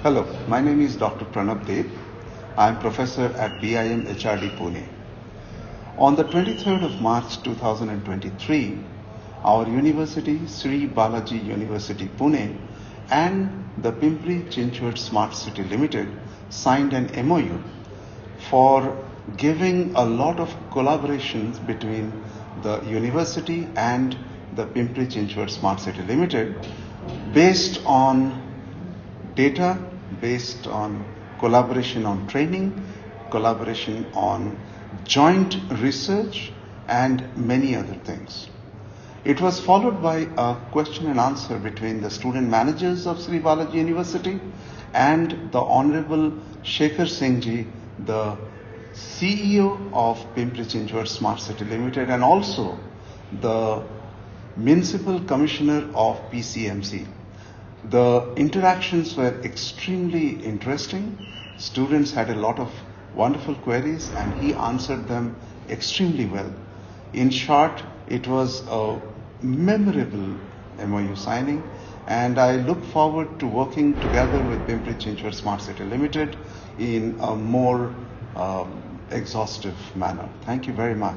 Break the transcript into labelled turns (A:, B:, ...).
A: Hello, my name is Dr. Pranab Dev. I am professor at BIM HRD Pune. On the 23rd of March 2023, our university, Sri Balaji University Pune, and the Pimpri Chinchwad Smart City Limited signed an MOU for giving a lot of collaborations between the university and the Pimpri Chinchwad Smart City Limited based on data, based on collaboration on training, collaboration on joint research, and many other things. It was followed by a question and answer between the student managers of Sri Balaji University and the Honorable Shekhar Singh Ji, the CEO of Pimpri Chinchwad Smart City Limited, and also the Municipal Commissioner of PCMC. The interactions were extremely interesting. Students had a lot of wonderful queries and he answered them extremely well. In short, it was a memorable MOU signing, and I look forward to working together with Pimpri Chinchwad Smart City Limited in a more exhaustive manner. Thank you very much.